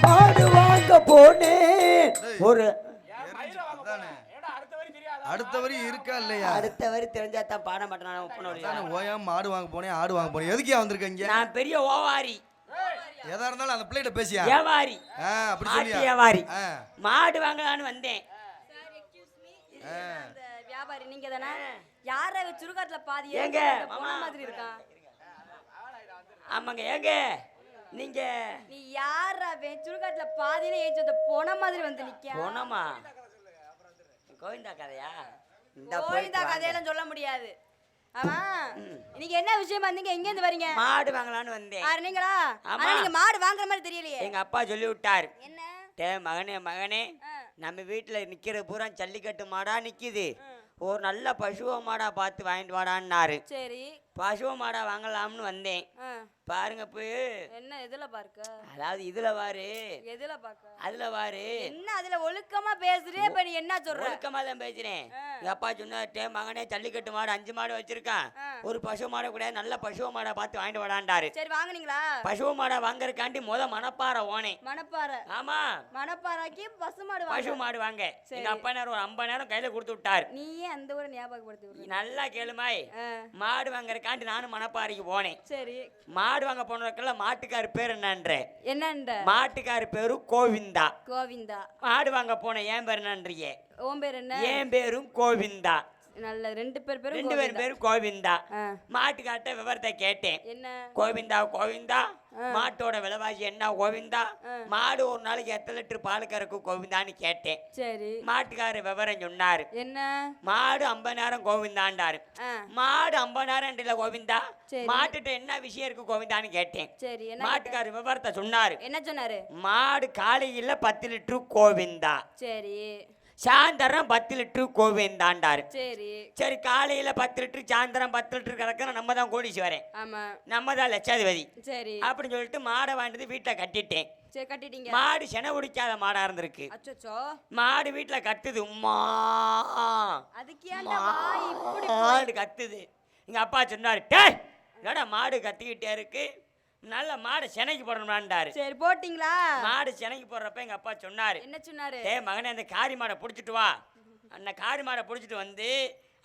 மாடு வாங்க போனேன் ஒரு அடுத்த வரி இருக்கா இல்லையா? அடுத்த வரி தெரிஞ்சா தான் பாட மாட்டேன். ஓயா மாடு வாங்க போனேன் ஆடு வாங்க போனேன் எதுக்கியா வந்திருக்கீங்க? நான் பெரிய ஓவாரி. எதா இருந்தாலும் அந்த பிள்ளைகிட்ட பேசியா? வியாபாரி. அப்படி சொல்லியா? வியாபாரி. மாடு வாங்கலான்னு வந்தேன். அந்த வியாபாரி நீங்க தானே? யார சுருகாட்ல பாதி ஏங்க மாமா மாதிரி இருக்கா? ஆமாங்க. ஏங்க நீங்க நீ யாரவே சுருகாட்ல பாதியில ஏஞ்சு அந்த போன மாதிரி வந்து நிக்க? போனமா கோவிந்தா கதையா? இந்த கோவிந்தா கதையெல்லாம் சொல்ல முடியாது. ஆமா நீங்க என்ன விஷயமா வந்தீங்க? எங்க இருந்து வரீங்க? மாடு வாங்கலான்னு வந்தேன். யார் நீங்களா? ஆனா நீங்க மாடு வாங்குற மாதிரி தெரியலையே. எங்க அப்பா சொல்லி விட்டாரு. என்ன? டே மகனே நம்ம வீட்டுல நிக்கிற பூரா ஜல்லிக்கட்டு மாடா நிக்குது, ஒரு நல்ல பசுவ மாடா பார்த்து வாங்கிட்டு வாடான்னாரு. சரி பசுவ மாடா வாங்கலாம்னு வந்தேன். பாருங்க போய் என்ன எதுல பாருக்க? அதாவது இதுல வாரு, எதுல பாக்க, அதுல வாரு. என்ன அதுல ஒழுக்கமா பேசுறே? இப்ப நீ என்ன சொல்ற? ஒழுக்கமா தான் பேசுறேன். எங்க அப்பா சொன்னாரு, மகனே ஜல்லிக்கட்டு மாடு 5 மாடு வச்சிருக்கான், ஒரு பசு மாடை கூட நல்ல பசுவ மாடை பார்த்து வாங்கிட்டு வாடாண்டாரு. சரி வாங்குனீங்களா? பசுவ மாடை வாங்கறதுக்காண்டி மணப்பாறை ஓனே. மணப்பாறை? ஆமா மணப்பாறைக்கு பசு மாடு பசு மாடு வாங்க. எங்க அப்பா நேரம் ஒரு 50 நேரம் கையில கொடுத்து விட்டாரு. நீயே அந்த ஊரை ஞாபகப்படுத்தி நல்லா கேளுமாய். மாடு வாங்கறதுக்காண்டி நானும் மணப்பாறைக்கு போனேன். சரி மாடு வாங்க போனதுக்குள்ள மாட்டுக்காரு பேர் என்னன்ற? மாட்டுக்காரு பேரு கோவிந்தா. கோவிந்தா. மாடு வாங்க போன ஏன் பேர் என்னன்றீங்க? உன் பேர் என்ன? என் பேரும் கோவிந்தா. நல்ல ரெண்டு பேரும் பேரும் கோவிந்தா. மாட்டுக்காட்ட விவரத்தை கேட்டேன். என்ன? கோவிந்தா மாட்டோட விலைவாசி என்ன கோவிந்தா? மாடு ஒரு நாளைக்கு எத்தனை லிட்டர் பால் கறக்கும் கோவிந்தான்னு கேட்டேன். சரி மாட்டுக்காரர் விவரம் சொன்னாரு. என்ன? மாடு 50 நேரம் கோவிந்தாண்டாரு. மாடு 50 நேரம் இல்ல கோவிந்தா, மாட்டுட்ட என்ன விஷயம் இருக்கு கோவிந்தான்னு கேட்டேன். சரி மாட்டுக்காரர் விவரத்தை சொன்னாரு. என்ன சொன்னாரு? மாடு காலையில 10 லிட்டர் கோவிந்தா, சரி சாயந்தரம் 10 லிட்டர் கோவிந்தாண்டாரு. சரி சரி காலையில 10 லிட்டர் சாயந்தரம் 10 லிட்டர் கறக்க நம்ம தான் கோடீஸ்வரன். ஆமா நம்ம தான் லட்சாதிபதி. சரி அப்படின்னு சொல்லிட்டு மாடை வாங்கிட்டு வீட்டுல கட்டிட்டேன். சரி கட்டிட்டீங்க. மாடு சென உடிக்காத மாடா இருந்திருக்கு. அச்சச்சோ. மாடு வீட்டுல கத்துது. உம்மா அதுக்கு ஏன்டா வாய் இப்படி மாடு கத்துது. எங்க அப்பா சொன்னாரு, டேய் என்னடா மாடு கத்திக்கிட்டே இருக்கு, நல்ல மாடு செனைக்கு போடணும்னாண்டாரு. சரி போட்டீங்களா? மாடு செனைக்கு போடுறப்ப எங்க அப்பா சொன்னாரு, என்ன சொன்னாரு? மகனே அந்த காரி மாடை புடிச்சிட்டு வா. அந்த காரி மாடை புடிச்சிட்டு வந்து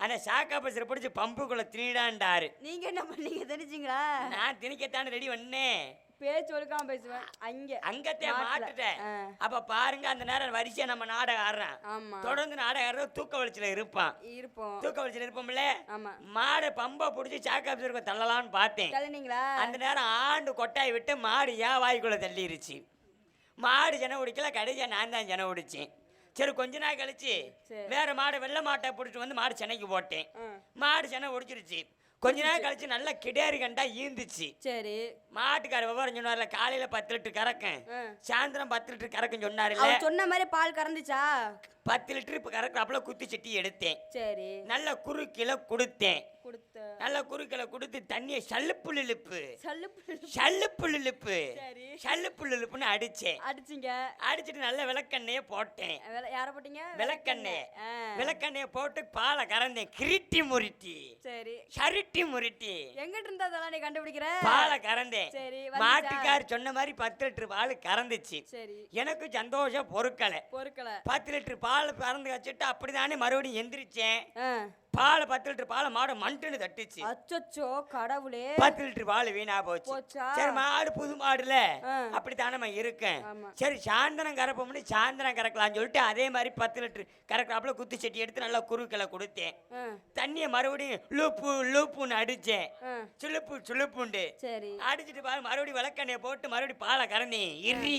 அந்த சாக்கா பசரை பிடிச்சி பம்புக்குள்ள திணிடாண்டாரு. நீங்க என்ன பண்ணீங்க? திணிச்சிங்களா? நான் திணிக்கத்தானே ரெடி பண்ணேன். பேச்சு ஒழுக்காம பேசுவேன். அங்கத்தே மாட்டுட்டேன். அப்ப பாருங்க அந்த நேரம் வரிசையா நம்ம நாடகம் ஆடுறோம். தொடர்ந்து நாடகம் ஆடுறோம். தூக்க வலிச்சுல இருப்போம். தூக்க வலிச்சுல இருப்போம்ல. மாடு பம்ப புடிச்சு சாக்கா பசருக்கு தள்ளலாம்னு பார்த்தேன். அந்த நேரம் ஆண்டு கொட்டாய் விட்டு மாடு வாய்க்குள்ள தள்ளிருச்சு. மாடு ஜன உடிக்கல, கடைசியா நான் தான் ஜன உடிச்சேன். சரி கொஞ்ச நாள் கழிச்சு வேற மாடு வெள்ளை மாட்டை பிடிச்சிட்டு வந்து மாடு சென்னைக்கு போட்டேன். மாடு சென்னை ஒடிச்சிருச்சு. கொஞ்ச நேரம் கழிச்சு நல்ல கிடாரி கண்டா ஈந்துச்சு. சரி மாட்டுக்கார விவரம் சொன்னார்ல, காலையில 10 லிட்டர் கறக்கும், சாயந்தரம் 10 லிட்டர் கறக்கும் சொன்னாரு. சொன்ன மாதிரி பால் கறந்துச்சா? 10 லிட்டர் இப்ப கறக்குறப்பல குத்தி சட்டி எடுத்தேன். சரி நல்ல குறுக்கில கொடுத்தேன். நல்ல குறுக்கில கொடுத்து தண்ணியை சல்லுப்புள்ளுப்புன்னு அடிச்சேன். அடிச்சிட்டு நல்ல விளக்கெண்ணைய போட்டேன். யார போட்டீங்க? விளக்கெண்ணைய போட்டு பாலை கறந்தேன். கிரிட்டி முரிட்டி சருட்டி முரிட்டி எங்கிட்ட இருந்தா அதெல்லாம் நீ கண்டுபிடிக்கிற? பாலை கறந்தேன். மாட்டுக்கார் சொன்ன மாதிரி 10 லிட்டர் பால் கறந்துச்சு. எனக்கு சந்தோஷம் பொறுக்கல. 10 லிட்டர் பால் கறந்து வச்சுட்டு அப்படிதானே மறுபடியும் எந்திரிச்சேன். பால் 10 லிட்டர் பால் மாடு மண்டுன்னு தட்டுச்சு. அச்சச்சோ கடவுளே. 10 லிட்டர் பால் வீணா போச்சு. சரி மாடு புது மாடுல அப்படித்தானே நம்ம இருக்கேன். சரி சாயந்தரம் கறப்போம்னு சாயந்தரம் கறக்கலாம்னு சொல்லிட்டு அதே மாதிரி 10 லிட்டர் கறக்காப்புல குத்தி சட்டி எடுத்து நல்லா குறுக்களை கொடுத்தேன். தண்ணியை மறுபடியும் லூப்புன்னு அடிச்சேன். சுளுப்புண்டு அடிச்சுட்டு பால் மறுபடியும் விளக்கெண்ணைய போட்டு மறுபடியும் பாலை கறந்தேன். இரி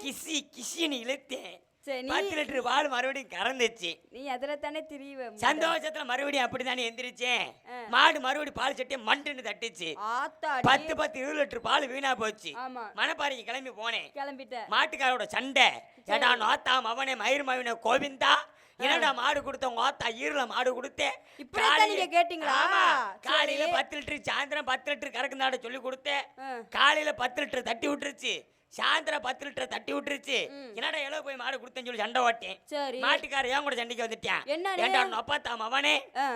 கிசி கிசின்னு இழுத்தேன். 10 லிட்டர் பால் மறுபடியும் கறந்துச்சு. நீ அதுல தானே திரிவ. சந்தோஷத்துல மறுபடியும் அப்படித்தானே எந்திரிச்சேன். மாடு மறுபடியும் பால் சட்டியை மண்டுன்னு தட்டுச்சு. 10-20 லிட்டர் பால் வீணா போச்சு. மணப்பாறைக்கு கிளம்பி போனேன். மாட்டுக்காரோட சண்டை. ஏடா நோத்தாம் அவனே மயிர் மவின கோவிந்தா, என்னடா மாடு கொடுத்தவங்க ஓத்தா ஈரல மாடு கொடுத்தேன். நீங்க கேட்டீங்களா? காலையில 10 லிட்டர் சாயந்தரம் 10 லிட்டர் கறக்குந்தாட சொல்லி கொடுத்தேன். காலையில 10 லிட்டர் தட்டி விட்டுருச்சு, சாயந்தரம் 10 லிட்டர் தட்டி விட்டுருச்சு. என்னடா எவ்வளவு போய் மாடு கொடுத்தேன்னு சொல்லி சண்டை ஓட்டேன். சரி மாட்டுக்காரர் ஏன் கூட சண்டைக்கு வந்துட்டான். என்னன்னு? ஏன்டா உன் அப்பா தாம் அவனே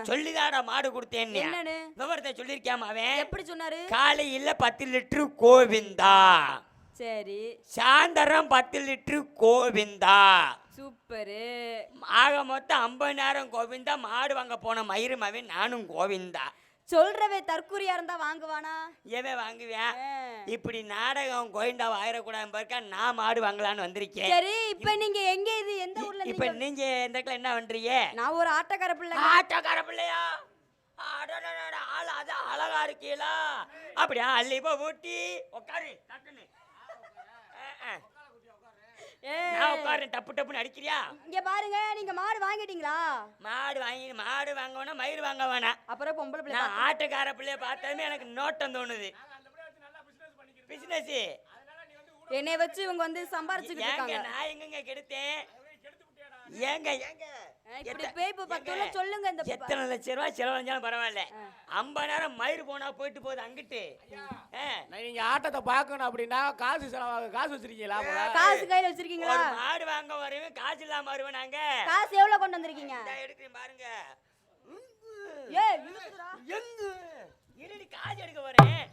சொல்லிதாடா மாடு கொடுத்தேன்னு. என்னன்னு? விவரத்தை சொல்லியிருக்காம அவன். எப்படி சொன்னாரு? காலையில 10 லிட்டர் கோவிந்தா, சரி சாயந்தரம் 10 லிட்டர் கோவிந்தா. சூப்பரு. ஆக மொத்தம் 50,000 கோவிந்தா. மாடு வாங்க போன மயிறு மவன் நானும் கோவிந்தா. சொல்றவே தற்கூரியா இருந்தா வாங்குவானா? ஏவே வாங்குவேன். இப்படி நாடகம் கோவிந்தாவை ஆயிடக்கூடாது பாருக்கா நான் மாடு வாங்கலான்னு வந்திருக்கேன். சரி இப்ப நீங்க எங்க இது எந்த ஊர்ல? இப்ப நீங்க இந்த இடத்துல என்ன பண்றீங்க? நான் ஒரு ஆட்டக்கார பிள்ளை. ஆட்டக்கார பிள்ளையா? ஆள் அதான் அழகா இருக்கீங்களா? அப்படியா அள்ளி போ ஊட்டி உட்காரு டக்குன்னு. நான் உட்காரு டப்பு டப்புன்னு அடிக்கிறியா? இங்க பாருங்க, நீங்க மாடு வாங்கிட்டீங்களா? மாடு வாங்க வேணா மயிர் வாங்க வேணா. அப்புறம் பொம்பளை பிள்ளை. நான் ஆட்டக்கார பிள்ளைய பார்த்தாலுமே எனக்கு நோட்டம் தோணுது. பிசினஸ் என்னை வச்சு இவங்க வந்து சம்பாரிச்சுக்கிட்டு இருக்காங்க. நான் எங்கங்க கெடுத்தேன்? ஏங்க இப்படி பேய் பத்தோல சொல்லுங்க. இந்த எத்தனை லட்சம் ரூபாய் செலவழிஞ்சாலும் பரவாயில்ல, 50,000 மயிர் போனா போயிட்டு போகுது அங்கிட்டு. நீங்க ஆட்டத்தை பார்க்கணும் அப்படின்னா காசு செலவாக காசு வச்சிருக்கீங்களா? காசு கையில வச்சிருக்கீங்களா? மாடு வாங்க வருவேன் காசு இல்லாம வருவேன். நாங்க காசு எவ்வளவு கொண்டு வந்திருக்கீங்க? எடுக்கிறேன் பாருங்க. எங்க இருடி காசு எடுக்க வரேன்.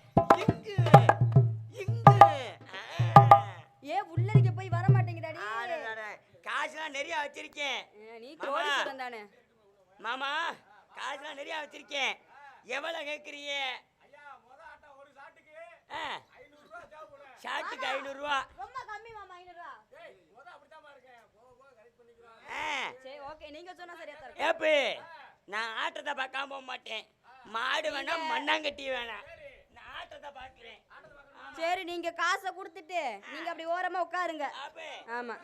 உள்ளரிக்க போய் வர மாட்டேங்கிறாடி. காசுலாம் நிறைய வச்சிருக்கேன். நீ கோடீஸ்வரன் தானே மாமா? காசுலாம் நிறைய வச்சிருக்கேன். எவ்வளவு கேக்குறீங்க? ஷாட்டுக்கு 500 ரூபா. ரொம்ப கம்மி மாமா. 500 ரூபா. சரி ஓகே, நீங்க சொன்னா சரியா தான் இருக்கும். ஏப்பே நான் ஆட்டத்தை பார்க்காம போக மாட்டேன். மாடு வேணா மண்ணாங்கட்டி வேணா, நான் ஆட்டத்தை பார்க்கிறேன். சரி நீங்க காசை கொடுத்துட்டு நீங்க அப்படி ஓரமா உட்காருங்க. ஆமா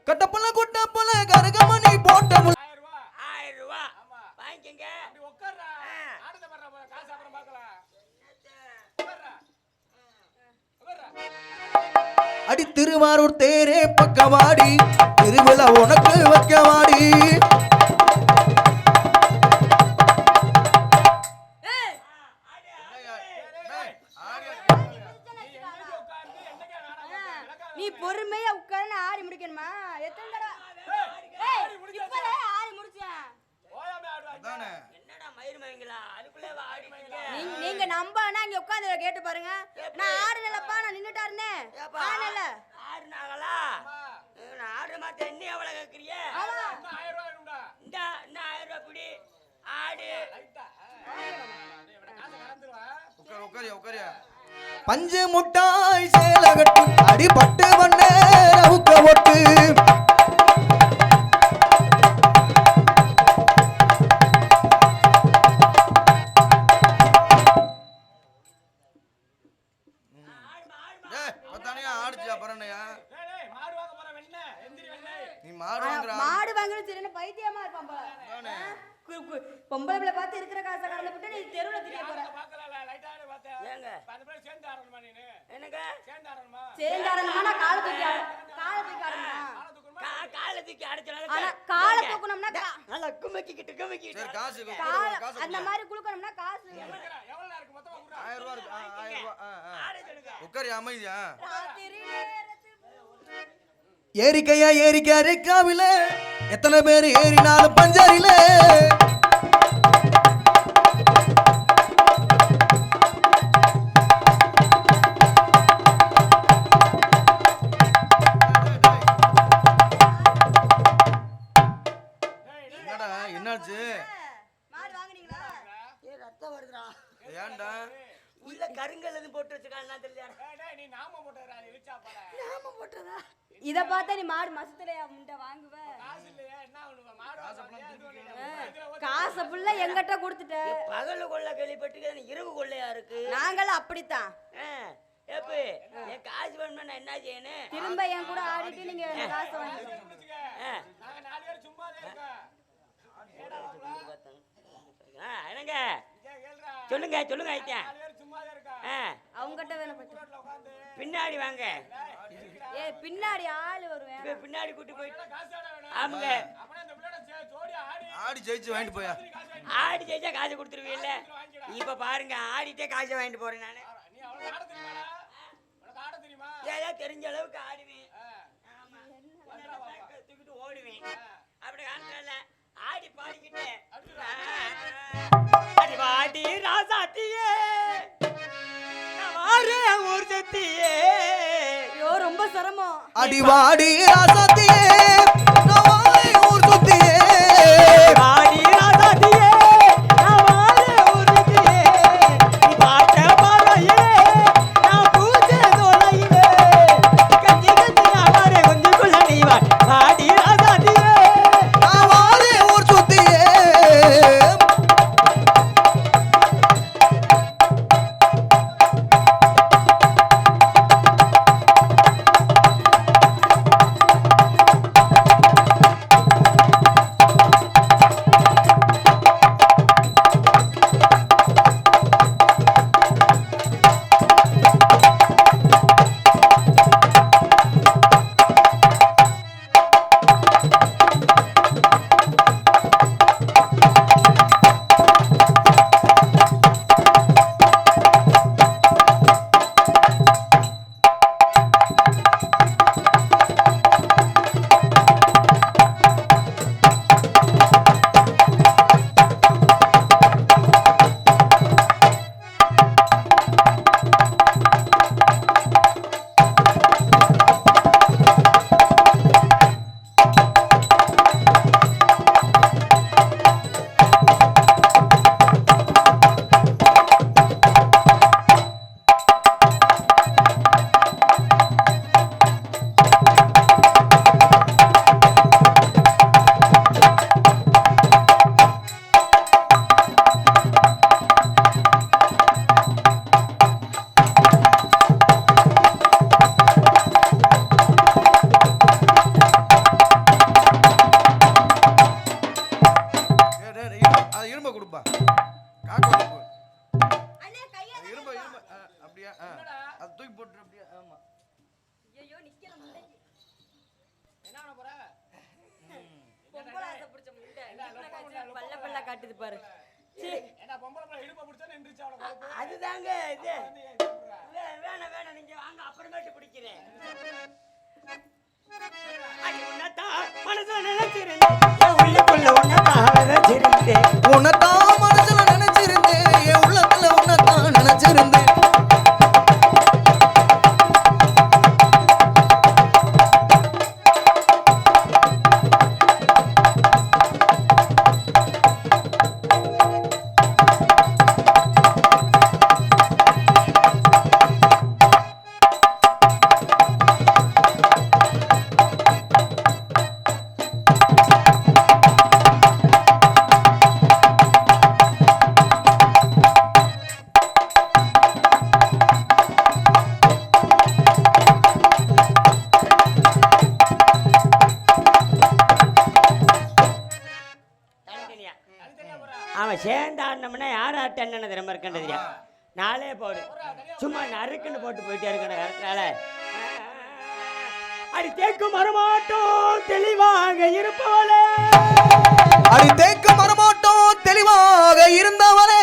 கட்டப்பல கொட்டப்பல கரகமணி போட்ட 1000 ரூபா வாங்கிக்கங்க. அடி திருவாரூர் தேரே பக்கவாடி திருவிழா உனக்கு வைக்கவாடி. நீ பொறுமையா உட்கார்ந்து ஆடி முடிக்கணுமா? எத்தனை தடவை ஆடி முடிச்சேன். என்னடா மயிர் மயங்களா அதுக்குள்ளே ஆடிட்டீங்க? நீங்க நம்பானா இங்க உட்கார்ந்து கேட்டு பாருங்க. நான் ஆடுனலப்பா, நான் நின்னுட்டா இருந்தேன். ஆடல ஆடுனாங்களா? நான் ஆடுற மாதிரி என்ன எவ்வளவு கேக்குறீங்க? இந்த 1000 ரூபாய் பிடி ஆடு. பஞ்சு முட்டாய் சேலகட்டு அடிபட்டு வண்ண ரவுக்க ஒட்டு. மாடு வாங்கணும் சரி பைத்தியமா இருப்பான் போல. பொம்பளை பிள்ளை பார்த்து இருக்கிற காசை கடந்து விட்டு நீ தெருவுல திரிய போற. சேர்ந்து ஆடணுமா? நான் காலை தூக்கி ஆடணுமா? காலை தூக்கி அடிச்சனால ஆனா காலை தூக்கணும்னா நல்லா குமிக்கிட்டு குமிக்கிட்டு அந்த மாதிரி குளுக்கணும்னா காசு எவ்வளவு இருக்கு மொத்தமா? 1000 ரூபாய் இருக்கு. 1000 ரூபாய். உட்காரு அமைதியா. ஏரிக்கையா ஏரிக்கா ரேக்காவில எத்தனை பேர் ஏறினாலும் பஞ்சரில. என்னடா என்னாச்சு? மாடு வாங்குனீங்களா? ரத்தம் வருதுடா. ஏன்டா? உள்ள கருங்கல் எதுவும் போட்டு வச்சிருக்கானா தெரியல. நீ நாம போட்டறா இழுச்சா பாற. நாம போட்டதா? இத பார்த்தா நீ மாடு மசத்துலயா முண்டை வாங்குவ? காசு இல்லையா? என்ன பண்ணுவ? மாடு காசு புள்ள எங்கட்ட கொடுத்துட்ட. பகல கொள்ள கேள்விப்பட்டுக்க, இரவு கொள்ளையா இருக்கு. நாங்களும் அப்படித்தான். ஏப்பே என் காசு வேணும்னா நான் என்ன செய்யணும்? திரும்ப என் கூட ஆடிட்டு நீங்க காசு வாங்கிக்கோங்க. நாங்க 4 பேர் சும்மா இருக்கோம். என்னங்க சொல்லுங்க சொல்லுங்க ஐயா. 4 பேர் சும்மா இருக்கோம். அவங்கட்ட வேலை பார்த்து பின்னாடி வாங்க. பின்னாடி ஆளு வருவேன். பின்னாடி கூட்டி போயிட்டு காசு ஆட வேணாம். ஆமாங்க. அப்பனா இந்த பிள்ளை ஜோடி ஆடி ஆடி ஜெயிச்சு வாங்கிட்டு போயா. ஆடி ஜெயிச்சா காசு கொடுத்துருவீல்ல. இப்ப பாருங்க ஆடிட்டே காசை வாங்கிட்டு போறேன் நானு. ஏதோ தெரிஞ்ச அளவுக்கு ஆடுவேன். தூக்கிட்டு ஓடுவேன். அப்படி காட்டுறல ஆடி பாடிக்கிட்டு அடி வாடி ராசாத்தியே வாரே ஊர் சத்தியே. ஐயோ ரொம்ப சிரமம். அடி வாடி ராசாத்தியே ஊர் சுத்தியே. வாடி ராசாத்தியே நான் வாரே ஊர் சத்தியே. நீ பாட்ட பாறையே நான் பூஜ தோலையிலே. கஞ்சி கஞ்சி நான் வாரே கொஞ்சுக்குள்ள நீ வாடி ராசாத்தியே நான் வாரே ஊர் சுத்தியே. இரும்ப கொடுப்பா. காக்கா இரும்ப இரும்ப அப்படியா அது தூக்கி போட்டு அப்படியா. ஆமா ஐயோ நிக்கிற முட்டைக்கு என்ன பண்ண போற? பொம்பளை ஆசை பிடிச்ச முட்டை பல்ல பல்ல காட்டுது பாரு. என்ன பொம்பளை பிள்ளை இடுப்பை பிடிச்சா நின்றுச்சு அவளை குழப்பு. அதுதாங்க இது. வேணாம் வேணாம் நீங்க வாங்க அப்புறமேட்டு பிடிக்கிறேன். அடி உன்னதான் மனசுல நினைச்சிருந்தேன் என் உள்ளுக்குள்ள உன்னதான் நினைச்சிருந்தேன். உன்னதான் மனசுல நினைச்சிருந்தேன் என் உள்ளத்துல உன்னதான் நினைச்சிருந்தேன். அவன் சேர்ந்து ஆடினோம்னா யார் ஆட்ட என்னன்னு திறமை இருக்கின்றதுயா. நாளே போடு சும்மா நறுக்குன்னு போட்டு போயிட்டே இருக்கணும் கரெக்டால. அடி தேக்கும் மரமாட்டோம் தெளிவாக இருப்பவளே. அடி தேக்க மரமாட்டோம் தெளிவாக இருந்தவளே.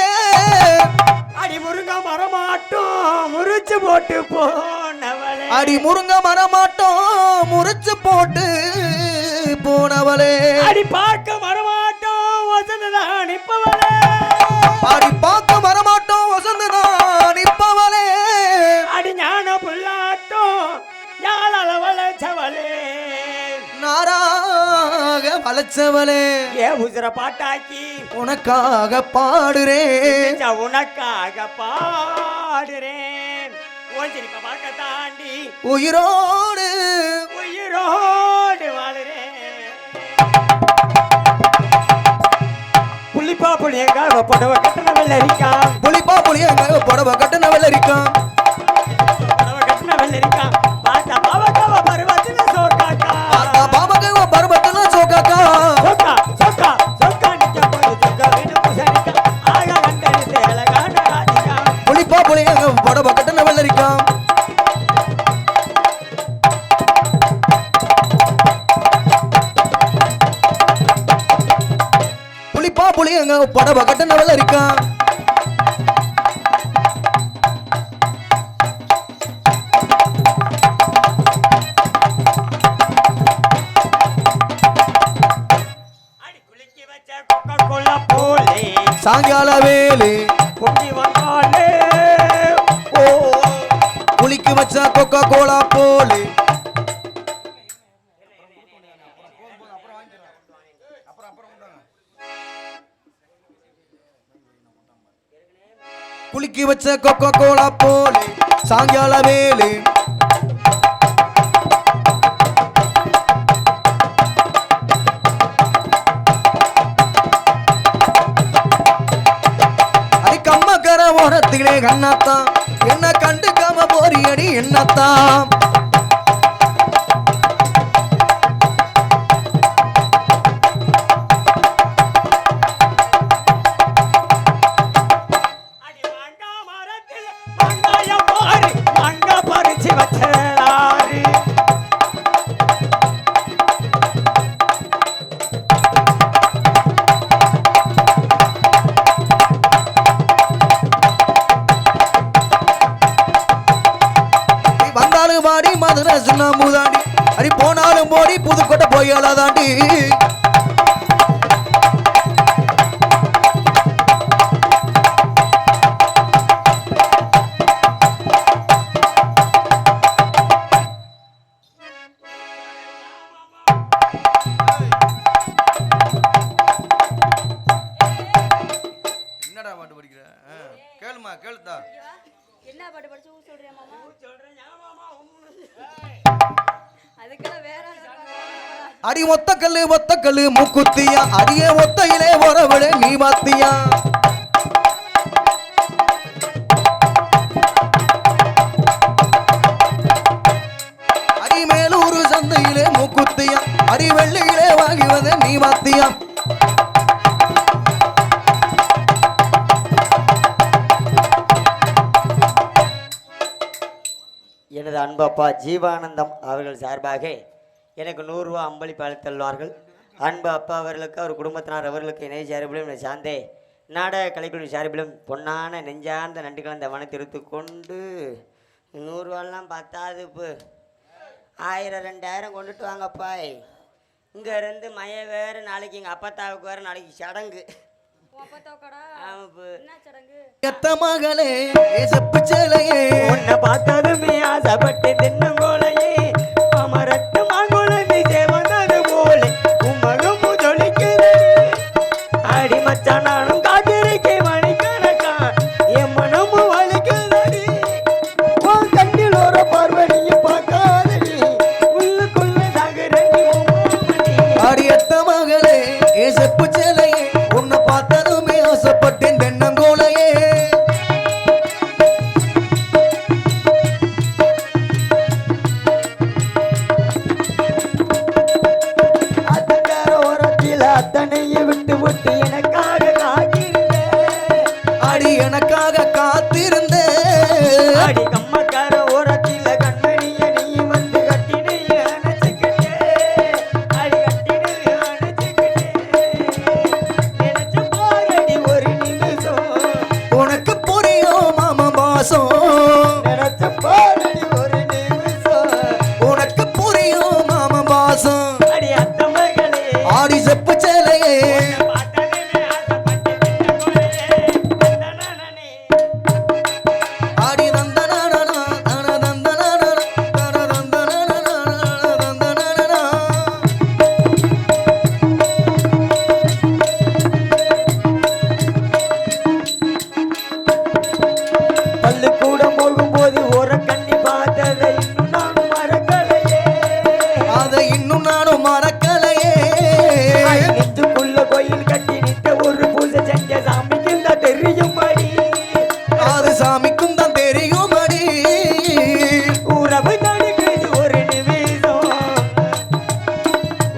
அடி முருங்க மரமாட்டோம் முறிச்சு போட்டு போனவளே. அடி முருங்க மரமாட்டோம் முறிச்சு போட்டு போனவளே. அடி பார்க்க மரமாட்டோம் வசந்ததான் நிற்பவளே. அடி பார்க்க மரமாட்டோம் வசந்ததான் நிற்பவளே. அடி ஞான புல்லாட்டம் யாழால வளச்சவளே. நாராக வளச்சவளே. ஏ உசுர பாட்டாக்கி உனக்காக பாடுறேன் உனக்காக பாடுறேன். ஓஞ்சிருப்ப பார்க்க தாண்டி உயிரோடு உயிரோடு வாழுறேன். புள்ளிப்பா புள்ளியங்க புடவை கட்டின வெள்ளரிக்கான். புளிப்பா புளியங்க புடவை கட்டின வெள்ளரிக்கான். புடவை கட்டின வெள்ளரிக்கான். பார்த்தா பாவக்காவ பருவத்துல சோக்காக்கா. பாபகவ பருவத்துல சோக்காக்கா. சொக்கா சொக்கா சொக்கா நிக்க போது சொக்கா வீடு புசரிக்கா. ஆக கண்டறிந்து அழகான ராதிகா. புளிப்பா புளியங்க புடவை கட்டின வெள்ளரிக்கான். புளியங்க படவ கட்ட நவல இருக்கா சாயங்கால வேலு குளிக்கு வச்சா கொக்கா கோலா போலே குளிக்கு வச்ச கொக்கா கோலா போலே சாயங்கால வேலு ஓரத்திலே கண்ணாத்தான் என்ன கண்டுக்காம போறியடி என்னத்தான் பாடி மதுரை சின்ன மூதாண்டி அடி போனாலும் போடி புதுக்கோட்டை போயாலாதாண்டி என்னடா பாட்டு படிக்கிற கேளுமா கேளுதா என்ன பாட்டு படிச்சு சொல்றியா மாமா அடி ஒத்த கல்லு மூக்குத்தியா அடியே ஒத்தையிலே வரவழ நீ மாத்தியா அடி மேலூர் சந்தையிலே மூக்குத்தியா அடி வெள்ளியிலே வாங்கி வந்த நீ மாத்தியா எனது அன்பு அப்பா ஜீவானந்தம் அவர்கள் சார்பாக எனக்கு 100 ரூபா அம்பளிப்பு அளித்துள்ளார்கள். அன்பு அப்பா அவர்களுக்கு அவர் குடும்பத்தினர் அவர்களுக்கு இணை சார்பிலும் என்னை சார்ந்தே நாடக கலைக்குழு சார்பிலும் பொன்னான நெஞ்சார்ந்த நன்றி கலந்த வனத்தை எடுத்து கொண்டு 100 ரூபாலாம் பத்தாது இப்போ 1000 2000 கொண்டுட்டு வாங்கப்பா. இங்கே இருந்து மைய வேறு நாளைக்கு எங்கள் அப்பத்தாவுக்கு வேறு நாளைக்கு சடங்கு. எத்த மகளே செப்பு சேலையே உன்னை பார்த்ததுமே ஆசைப்பட்டு தின்னங்கோலையே அமரட்டு மாங்குழந்தை சேவந்தது போலே உமகம் முதலிக்குது அடி மச்சான் நானும் காத்திருக்கே மணிக்கணக்கா என் மனமும் வலிக்குதடி உன் கண்ணில் ஒரு பார்வடியும் பார்க்காதடி உள்ளுக்குள்ள சாகுறடி அடி எத்த மகளே செப்பு சேலையே உன்னை பார்த்ததுமே ஆசைப்பட்டேன் தென்னங்கோலையே அத்தனையை விட்டு விட்டு எனக்காக காத்திருந்தேன் அடி எனக்காக காத்திருந்தேன் அடி கம்மக்கார ஓரத்தில் கண்மணிய நீ வந்து கட்டினைய அணைச்சுக்கிட்டே அடி கட்டினைய அணைச்சுக்கிட்டே நினைச்ச பாரடி ஒரு நிமிஷம் உனக்கு புரியும் மாமா பாசம் நினைச்ச பாரடி ஒரு நிமிஷம் உனக்கு புரியும் மாமா பாசம் அடி அத்த மகளே ஆடி செப்பு சேலையே ஆடி நந்தனானா தன நந்தனானா தன நந்தனானா நந்தனானா பள்ளிக்கூடம் போகும்போது ஒரு கண்ணி பார்த்ததை இன்னும் நானும் மறக்கலையே அதை இன்னும் நானும் மறக்கலையே நெஞ்சுக்குள்ள கோயில் கட்டி நிற்க ஒரு பூஜை செஞ்ச சாமிக்கு தான் தெரியும்படி அது சாமிக்கும் தான் தெரியும் அடி உறவு தடுக்குது ஒரு நிமிஷம்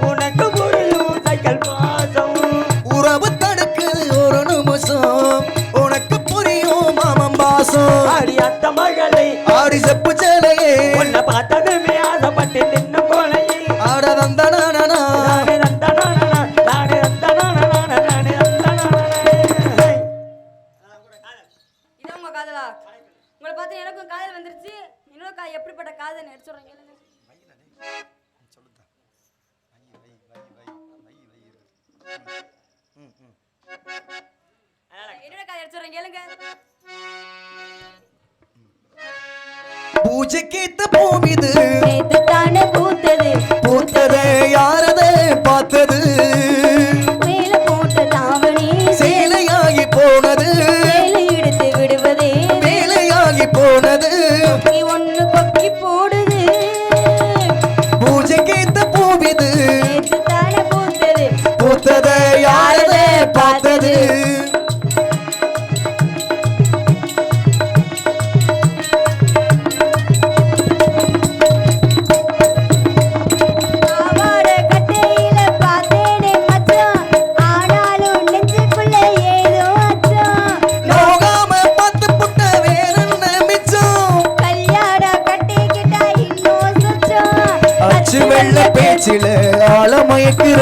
உனக்கு புரியும் சைக்கிள் பாசம் உறவு தடுக்குது ஒரு நிமிஷம் உனக்கு புரியும் மாமன் பாசம் அடி அத்த மகளை ஆடி செப்பு சேலையே உன்னை பார்த்ததுமே ஆசைப்பட்டு நின்னு போலையே ஆட நந்தனானா நானே நந்தனானா நானே நந்தனானா நானே நந்தனானா சொல்றேன் கேளுங்க. பூஜைக்கேத்த பூமிது நேத்து தானே பூத்தது பூத்தது யாரது பார்த்தது மேல போட்ட தாவணி சேலையாகி போனது சேலை எடுத்து விடுவதே வேலையாகி போனது கொக்கி ஒண்ணு கொக்கி போடுது பூஜைக்கேத்த பூமிது நேத்து தானே பூத்தது பூத்தது யாரது பார்த்தது ஆவார கட்டையில பார்த்தேனே மச்சான் ஆனாலும் நெஞ்சுக்குள்ள ஏதோ அச்சம் நோகாம பார்த்து புட்ட வேறென்ன மிச்சம் கல்யாண கட்டிக்கிட்டா இன்னும் சுச்சம் அச்சு வெள்ள பேச்சில ஆழ மயக்குற